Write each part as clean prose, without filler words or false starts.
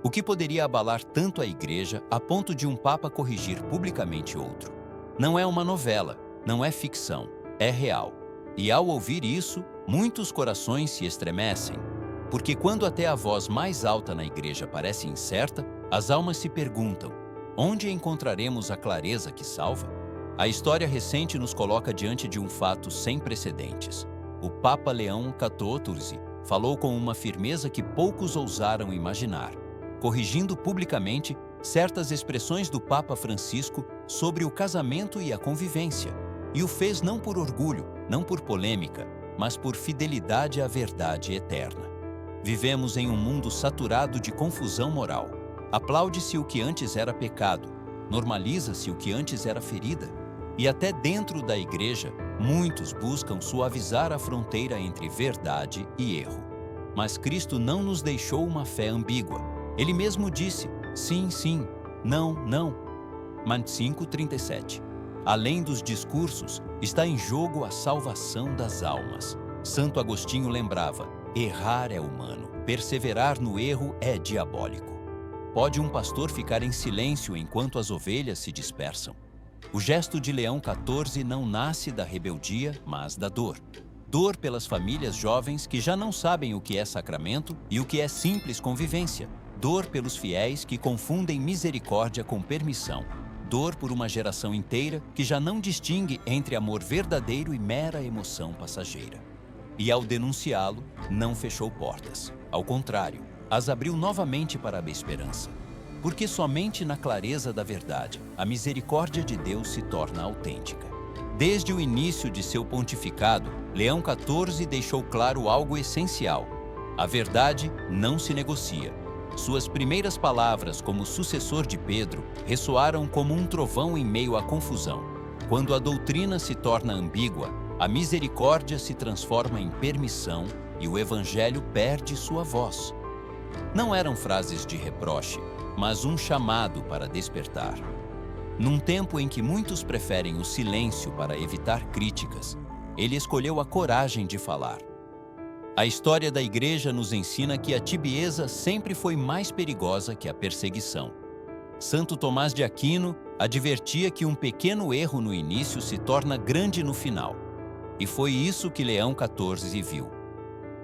O que poderia abalar tanto a Igreja a ponto de um Papa corrigir publicamente outro? Não é uma novela, não é ficção, é real. E ao ouvir isso, muitos corações se estremecem. Porque quando até a voz mais alta na Igreja parece incerta, as almas se perguntam: onde encontraremos a clareza que salva? A história recente nos coloca diante de um fato sem precedentes. O Papa Leão XIV falou com uma firmeza que poucos ousaram imaginar, corrigindo publicamente certas expressões do Papa Francisco sobre o casamento e a convivência, e o fez não por orgulho, não por polêmica, mas por fidelidade à verdade eterna. Vivemos em um mundo saturado de confusão moral. Aplaude-se o que antes era pecado, normaliza-se o que antes era ferida, e até dentro da Igreja, muitos buscam suavizar a fronteira entre verdade e erro. Mas Cristo não nos deixou uma fé ambígua. Ele mesmo disse: sim, sim, não, não. Mateus 5:37. Além dos discursos, está em jogo a salvação das almas. Santo Agostinho lembrava: errar é humano, perseverar no erro é diabólico. Pode um pastor ficar em silêncio enquanto as ovelhas se dispersam? O gesto de Leão XIV não nasce da rebeldia, mas da dor. Dor pelas famílias jovens que já não sabem o que é sacramento e o que é simples convivência. Dor pelos fiéis que confundem misericórdia com permissão. Dor por uma geração inteira que já não distingue entre amor verdadeiro e mera emoção passageira. E ao denunciá-lo, não fechou portas. Ao contrário, as abriu novamente para a esperança. Porque somente na clareza da verdade, a misericórdia de Deus se torna autêntica. Desde o início de seu pontificado, Leão XIV deixou claro algo essencial: a verdade não se negocia. Suas primeiras palavras como sucessor de Pedro ressoaram como um trovão em meio à confusão. Quando a doutrina se torna ambígua, a misericórdia se transforma em permissão e o Evangelho perde sua voz. Não eram frases de reproche, mas um chamado para despertar. Num tempo em que muitos preferem o silêncio para evitar críticas, ele escolheu a coragem de falar. A história da Igreja nos ensina que a tibieza sempre foi mais perigosa que a perseguição. Santo Tomás de Aquino advertia que um pequeno erro no início se torna grande no final. E foi isso que Leão XIV viu.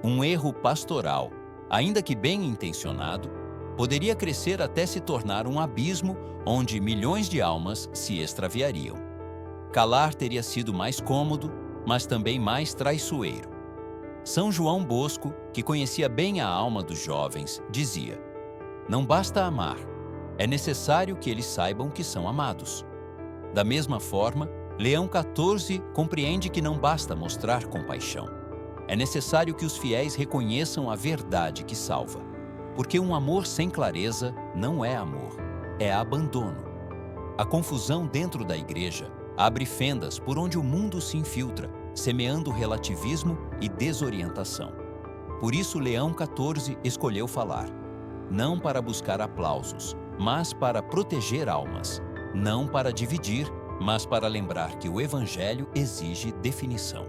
Um erro pastoral, ainda que bem intencionado, poderia crescer até se tornar um abismo onde milhões de almas se extraviariam. Calar teria sido mais cômodo, mas também mais traiçoeiro. São João Bosco, que conhecia bem a alma dos jovens, dizia: não basta amar, é necessário que eles saibam que são amados. Da mesma forma, Leão XIV compreende que não basta mostrar compaixão. É necessário que os fiéis reconheçam a verdade que salva. Porque um amor sem clareza não é amor, é abandono. A confusão dentro da Igreja abre fendas por onde o mundo se infiltra, semeando relativismo e desorientação. Por isso Leão XIV escolheu falar, não para buscar aplausos, mas para proteger almas, não para dividir, mas para lembrar que o Evangelho exige definição.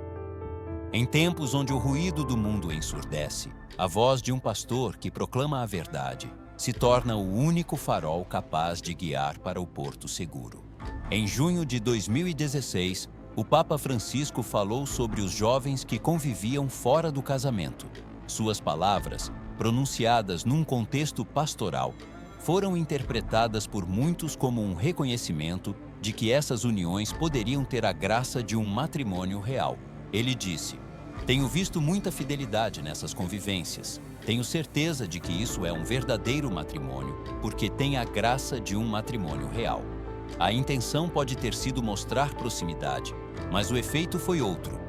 Em tempos onde o ruído do mundo ensurdece, a voz de um pastor que proclama a verdade se torna o único farol capaz de guiar para o porto seguro. Em junho de 2016, o Papa Francisco falou sobre os jovens que conviviam fora do casamento. Suas palavras, pronunciadas num contexto pastoral, foram interpretadas por muitos como um reconhecimento de que essas uniões poderiam ter a graça de um matrimônio real. Ele disse: tenho visto muita fidelidade nessas convivências. Tenho certeza de que isso é um verdadeiro matrimônio, porque tem a graça de um matrimônio real. A intenção pode ter sido mostrar proximidade, mas o efeito foi outro: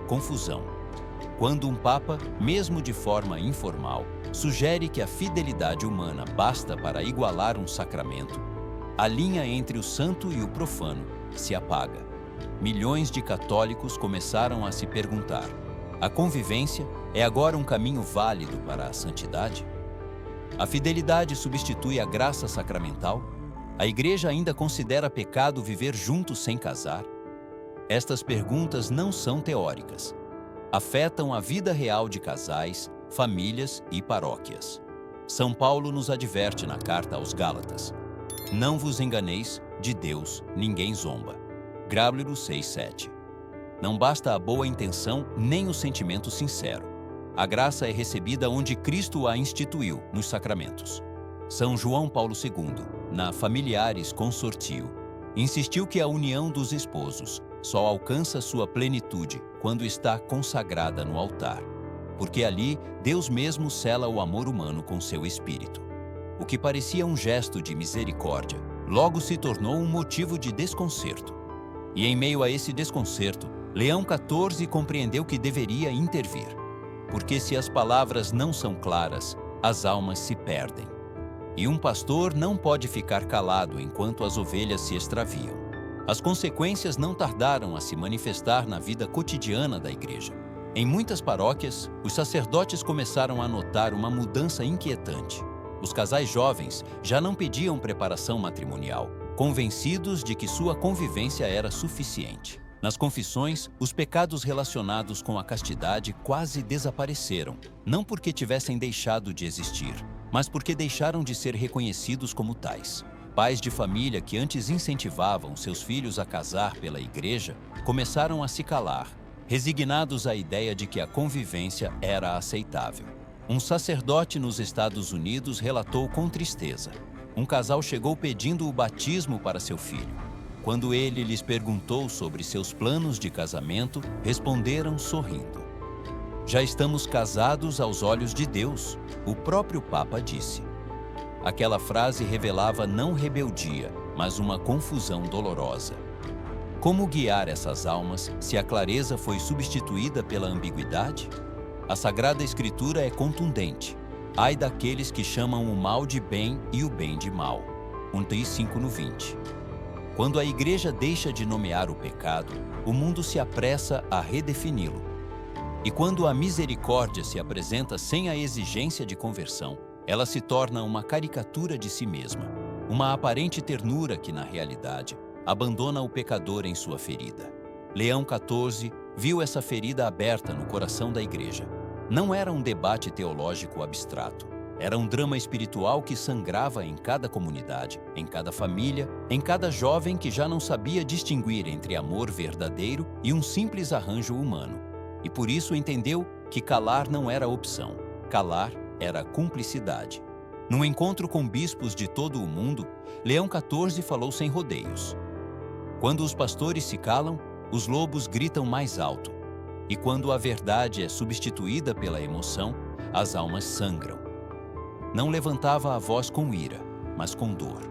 confusão. Quando um papa, mesmo de forma informal, sugere que a fidelidade humana basta para igualar um sacramento, a linha entre o santo e o profano se apaga. Milhões de católicos começaram a se perguntar: a convivência é agora um caminho válido para a santidade? A fidelidade substitui a graça sacramental? A Igreja ainda considera pecado viver juntos sem casar? Estas perguntas não são teóricas. Afetam a vida real de casais, famílias e paróquias. São Paulo nos adverte na carta aos Gálatas: não vos enganeis, de Deus ninguém zomba. Gálatas 6:7. Não basta a boa intenção nem o sentimento sincero. A graça é recebida onde Cristo a instituiu, nos sacramentos. São João Paulo II, na Familiares Consortio, insistiu que a união dos esposos só alcança sua plenitude quando está consagrada no altar, porque ali Deus mesmo sela o amor humano com seu espírito. O que parecia um gesto de misericórdia, logo se tornou um motivo de desconcerto. E em meio a esse desconcerto, Leão XIV compreendeu que deveria intervir, porque se as palavras não são claras, as almas se perdem. E um pastor não pode ficar calado enquanto as ovelhas se extraviam. As consequências não tardaram a se manifestar na vida cotidiana da igreja. Em muitas paróquias, os sacerdotes começaram a notar uma mudança inquietante. Os casais jovens já não pediam preparação matrimonial, convencidos de que sua convivência era suficiente. Nas confissões, os pecados relacionados com a castidade quase desapareceram, não porque tivessem deixado de existir, mas porque deixaram de ser reconhecidos como tais. Pais de família que antes incentivavam seus filhos a casar pela igreja começaram a se calar, resignados à ideia de que a convivência era aceitável. Um sacerdote nos Estados Unidos relatou com tristeza: um casal chegou pedindo o batismo para seu filho. Quando ele lhes perguntou sobre seus planos de casamento, responderam sorrindo: já estamos casados aos olhos de Deus, o próprio Papa disse. Aquela frase revelava não rebeldia, mas uma confusão dolorosa. Como guiar essas almas se a clareza foi substituída pela ambiguidade? A Sagrada Escritura é contundente. Ai daqueles que chamam o mal de bem e o bem de mal. 1:5-20. Quando a igreja deixa de nomear o pecado, o mundo se apressa a redefini-lo. E quando a misericórdia se apresenta sem a exigência de conversão, ela se torna uma caricatura de si mesma, uma aparente ternura que, na realidade, abandona o pecador em sua ferida. Leão XIV viu essa ferida aberta no coração da igreja. Não era um debate teológico abstrato. Era um drama espiritual que sangrava em cada comunidade, em cada família, em cada jovem que já não sabia distinguir entre amor verdadeiro e um simples arranjo humano. E por isso entendeu que calar não era opção. Calar era cumplicidade. Num encontro com bispos de todo o mundo, Leão XIV falou sem rodeios. Quando os pastores se calam, os lobos gritam mais alto. E quando a verdade é substituída pela emoção, as almas sangram. Não levantava a voz com ira, mas com dor.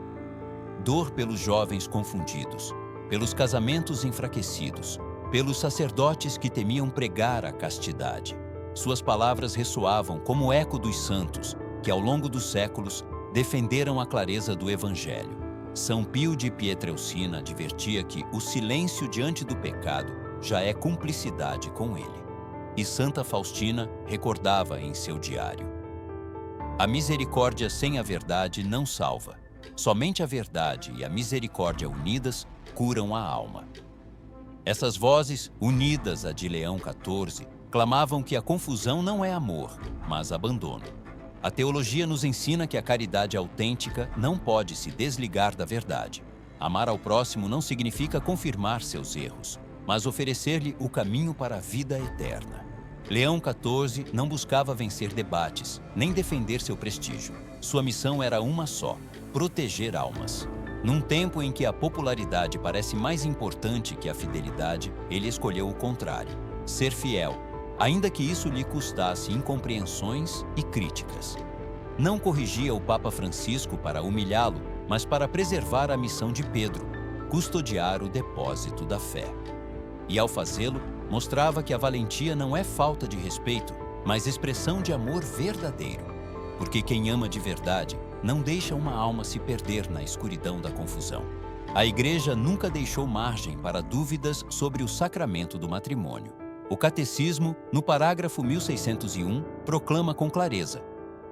Dor pelos jovens confundidos, pelos casamentos enfraquecidos, pelos sacerdotes que temiam pregar a castidade. Suas palavras ressoavam como eco dos santos, que ao longo dos séculos defenderam a clareza do Evangelho. São Pio de Pietrelcina advertia que o silêncio diante do pecado já é cumplicidade com ele. E Santa Faustina recordava em seu diário: a misericórdia sem a verdade não salva. Somente a verdade e a misericórdia unidas curam a alma. Essas vozes, unidas à de Leão XIV, clamavam que a confusão não é amor, mas abandono. A teologia nos ensina que a caridade autêntica não pode se desligar da verdade. Amar ao próximo não significa confirmar seus erros, mas oferecer-lhe o caminho para a vida eterna. Leão XIV não buscava vencer debates, nem defender seu prestígio. Sua missão era uma só: proteger almas. Num tempo em que a popularidade parece mais importante que a fidelidade, ele escolheu o contrário: ser fiel, ainda que isso lhe custasse incompreensões e críticas. Não corrigia o Papa Francisco para humilhá-lo, mas para preservar a missão de Pedro: custodiar o depósito da fé. E ao fazê-lo, mostrava que a valentia não é falta de respeito, mas expressão de amor verdadeiro. Porque quem ama de verdade não deixa uma alma se perder na escuridão da confusão. A Igreja nunca deixou margem para dúvidas sobre o sacramento do matrimônio. O Catecismo, no parágrafo 1601, proclama com clareza: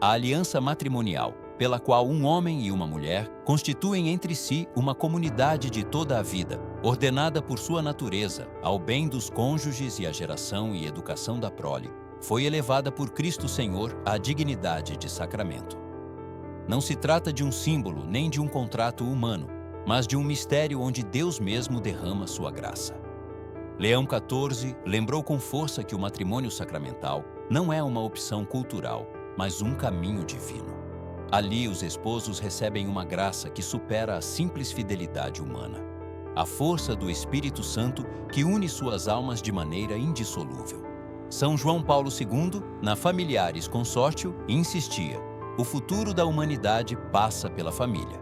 a aliança matrimonial, pela qual um homem e uma mulher constituem entre si uma comunidade de toda a vida, ordenada por sua natureza ao bem dos cônjuges e à geração e educação da prole, foi elevada por Cristo Senhor à dignidade de sacramento. Não se trata de um símbolo nem de um contrato humano, mas de um mistério onde Deus mesmo derrama sua graça. Leão XIV lembrou com força que o matrimônio sacramental não é uma opção cultural, mas um caminho divino. Ali, os esposos recebem uma graça que supera a simples fidelidade humana. A força do Espírito Santo que une suas almas de maneira indissolúvel. São João Paulo II, na Familiaris Consortio, insistia: o futuro da humanidade passa pela família.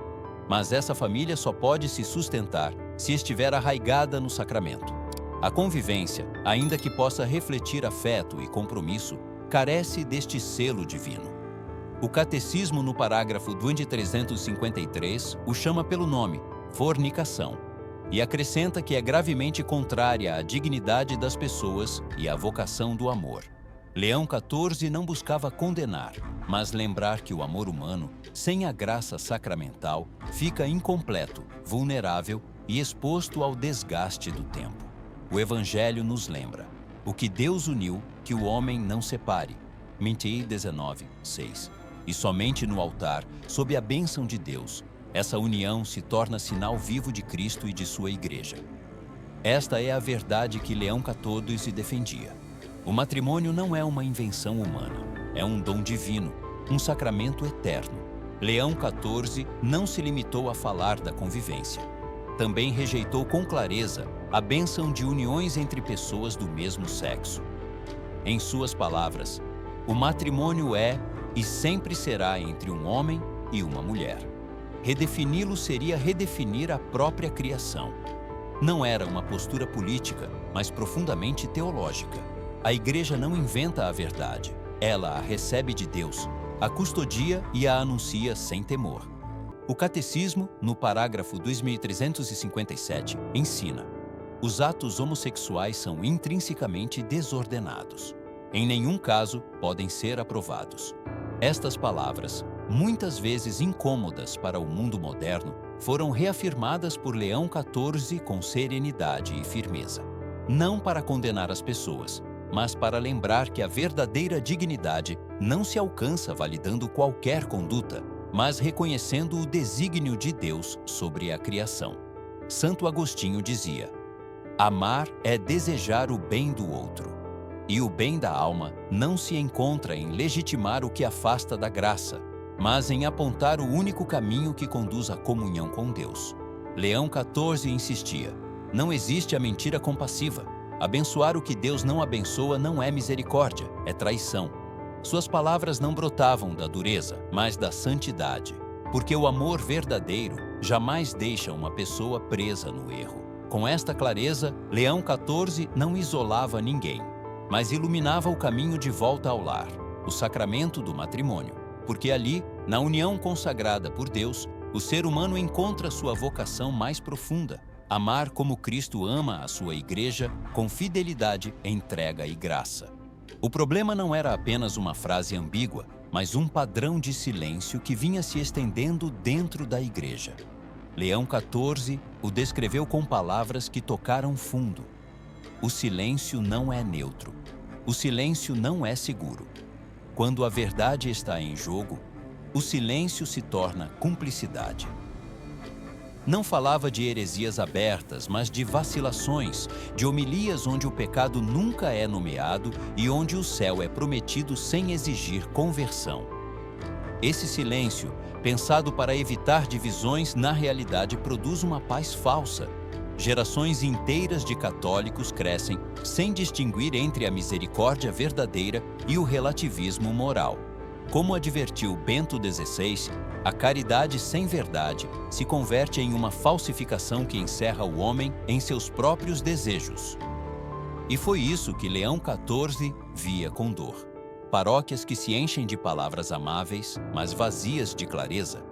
Mas essa família só pode se sustentar se estiver arraigada no sacramento. A convivência, ainda que possa refletir afeto e compromisso, carece deste selo divino. O Catecismo, no parágrafo 353, o chama pelo nome, fornicação, e acrescenta que é gravemente contrária à dignidade das pessoas e à vocação do amor. Leão XIV não buscava condenar, mas lembrar que o amor humano, sem a graça sacramental, fica incompleto, vulnerável e exposto ao desgaste do tempo. O Evangelho nos lembra: o que Deus uniu, que o homem não separe. Mateus 19, 6. E somente no altar, sob a bênção de Deus, essa união se torna sinal vivo de Cristo e de sua Igreja. Esta é a verdade que Leão XIV defendia. O matrimônio não é uma invenção humana, é um dom divino, um sacramento eterno. Leão XIV não se limitou a falar da convivência. Também rejeitou com clareza a bênção de uniões entre pessoas do mesmo sexo. Em suas palavras, o matrimônio é e sempre será entre um homem e uma mulher. Redefini-lo seria redefinir a própria criação. Não era uma postura política, mas profundamente teológica. A Igreja não inventa a verdade, ela a recebe de Deus, a custodia e a anuncia sem temor. O Catecismo, no parágrafo 2357, ensina: os atos homossexuais são intrinsecamente desordenados. Em nenhum caso podem ser aprovados. Estas palavras, muitas vezes incômodas para o mundo moderno, foram reafirmadas por Leão XIV com serenidade e firmeza. Não para condenar as pessoas, mas para lembrar que a verdadeira dignidade não se alcança validando qualquer conduta, mas reconhecendo o desígnio de Deus sobre a criação. Santo Agostinho dizia: amar é desejar o bem do outro. E o bem da alma não se encontra em legitimar o que afasta da graça, mas em apontar o único caminho que conduz à comunhão com Deus. Leão XIV insistia: não existe a mentira compassiva. Abençoar o que Deus não abençoa não é misericórdia, é traição. Suas palavras não brotavam da dureza, mas da santidade, porque o amor verdadeiro jamais deixa uma pessoa presa no erro. Com esta clareza, Leão XIV não isolava ninguém, mas iluminava o caminho de volta ao lar, o sacramento do matrimônio, porque ali, na união consagrada por Deus, o ser humano encontra sua vocação mais profunda: amar como Cristo ama a sua Igreja, com fidelidade, entrega e graça. O problema não era apenas uma frase ambígua, mas um padrão de silêncio que vinha se estendendo dentro da Igreja. Leão XIV o descreveu com palavras que tocaram fundo. O silêncio não é neutro. O silêncio não é seguro. Quando a verdade está em jogo, o silêncio se torna cumplicidade. Não falava de heresias abertas, mas de vacilações, de homilias onde o pecado nunca é nomeado e onde o céu é prometido sem exigir conversão. Esse silêncio, pensado para evitar divisões, na realidade produz uma paz falsa. Gerações inteiras de católicos crescem sem distinguir entre a misericórdia verdadeira e o relativismo moral. Como advertiu Bento XVI, a caridade sem verdade se converte em uma falsificação que encerra o homem em seus próprios desejos. E foi isso que Leão XIV via com dor. Paróquias que se enchem de palavras amáveis, mas vazias de clareza.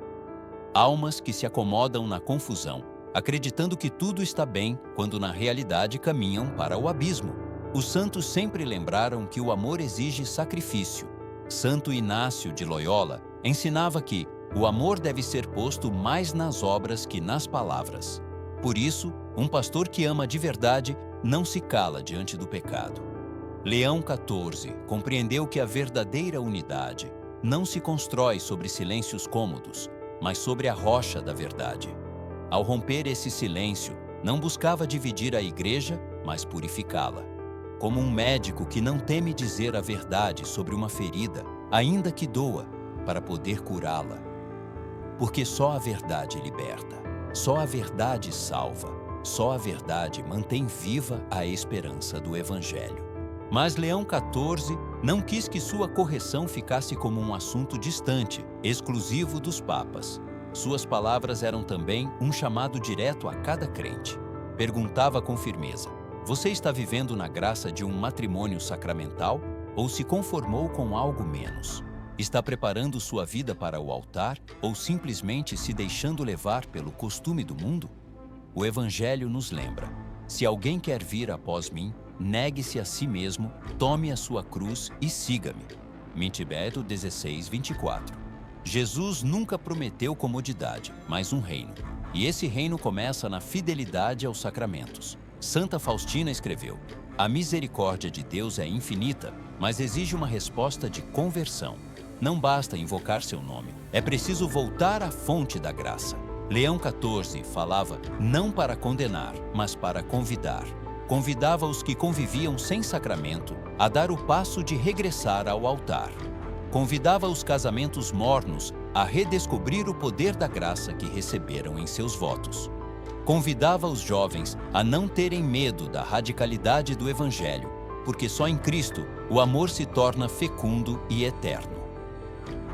Almas que se acomodam na confusão, acreditando que tudo está bem, quando na realidade caminham para o abismo. Os santos sempre lembraram que o amor exige sacrifício. Santo Inácio de Loyola ensinava que o amor deve ser posto mais nas obras que nas palavras. Por isso, um pastor que ama de verdade não se cala diante do pecado. Leão XIV compreendeu que a verdadeira unidade não se constrói sobre silêncios cômodos, mas sobre a rocha da verdade. Ao romper esse silêncio, não buscava dividir a igreja, mas purificá-la. Como um médico que não teme dizer a verdade sobre uma ferida, ainda que doa, para poder curá-la. Porque só a verdade liberta, só a verdade salva, só a verdade mantém viva a esperança do Evangelho. Mas Leão XIV não quis que sua correção ficasse como um assunto distante, exclusivo dos papas. Suas palavras eram também um chamado direto a cada crente. Perguntava com firmeza: você está vivendo na graça de um matrimônio sacramental ou se conformou com algo menos? Está preparando sua vida para o altar ou simplesmente se deixando levar pelo costume do mundo? O Evangelho nos lembra: se alguém quer vir após mim, negue-se a si mesmo, tome a sua cruz e siga-me. Tibério 16:24. Jesus nunca prometeu comodidade, mas um reino. E esse reino começa na fidelidade aos sacramentos. Santa Faustina escreveu: a misericórdia de Deus é infinita, mas exige uma resposta de conversão. Não basta invocar seu nome, é preciso voltar à fonte da graça. Leão XIV falava não para condenar, mas para convidar. Convidava os que conviviam sem sacramento a dar o passo de regressar ao altar. Convidava os casamentos mornos a redescobrir o poder da graça que receberam em seus votos. Convidava os jovens a não terem medo da radicalidade do Evangelho, porque só em Cristo o amor se torna fecundo e eterno.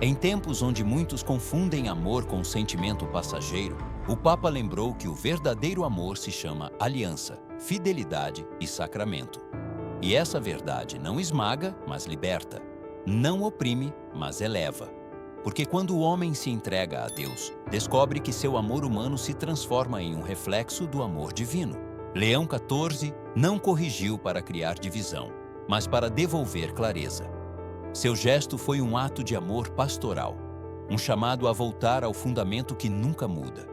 Em tempos onde muitos confundem amor com sentimento passageiro, o Papa lembrou que o verdadeiro amor se chama aliança, fidelidade e sacramento. E essa verdade não esmaga, mas liberta. Não oprime, mas eleva. Porque quando o homem se entrega a Deus, descobre que seu amor humano se transforma em um reflexo do amor divino. Leão XIV não corrigiu para criar divisão, mas para devolver clareza. Seu gesto foi um ato de amor pastoral, um chamado a voltar ao fundamento que nunca muda: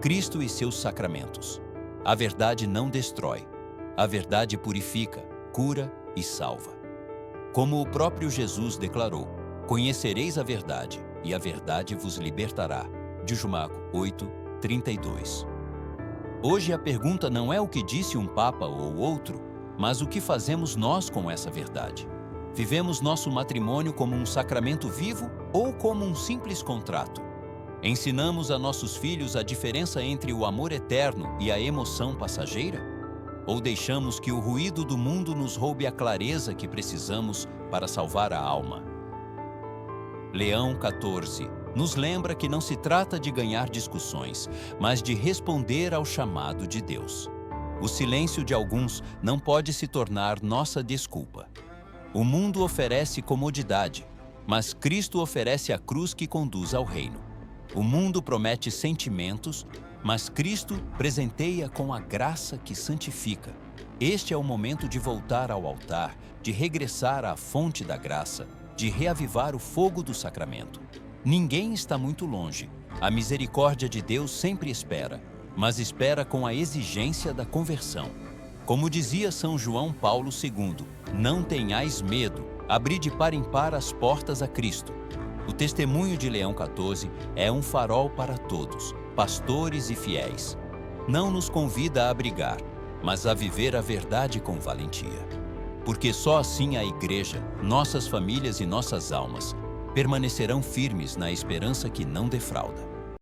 Cristo e seus sacramentos. A verdade não destrói, a verdade purifica, cura e salva. Como o próprio Jesus declarou: conhecereis a verdade, e a verdade vos libertará. De João 8:32. Hoje a pergunta não é o que disse um papa ou outro, mas o que fazemos nós com essa verdade. Vivemos nosso matrimônio como um sacramento vivo ou como um simples contrato? Ensinamos a nossos filhos a diferença entre o amor eterno e a emoção passageira? Ou deixamos que o ruído do mundo nos roube a clareza que precisamos para salvar a alma? Leão XIV nos lembra que não se trata de ganhar discussões, mas de responder ao chamado de Deus. O silêncio de alguns não pode se tornar nossa desculpa. O mundo oferece comodidade, mas Cristo oferece a cruz que conduz ao reino. O mundo promete sentimentos, mas Cristo presenteia com a graça que santifica. Este é o momento de voltar ao altar, de regressar à fonte da graça, de reavivar o fogo do sacramento. Ninguém está muito longe. A misericórdia de Deus sempre espera, mas espera com a exigência da conversão. Como dizia São João Paulo II, não tenhais medo, abri de par em par as portas a Cristo. O testemunho de Leão XIV é um farol para todos, pastores e fiéis. Não nos convida a brigar, mas a viver a verdade com valentia. Porque só assim a Igreja, nossas famílias e nossas almas permanecerão firmes na esperança que não defrauda.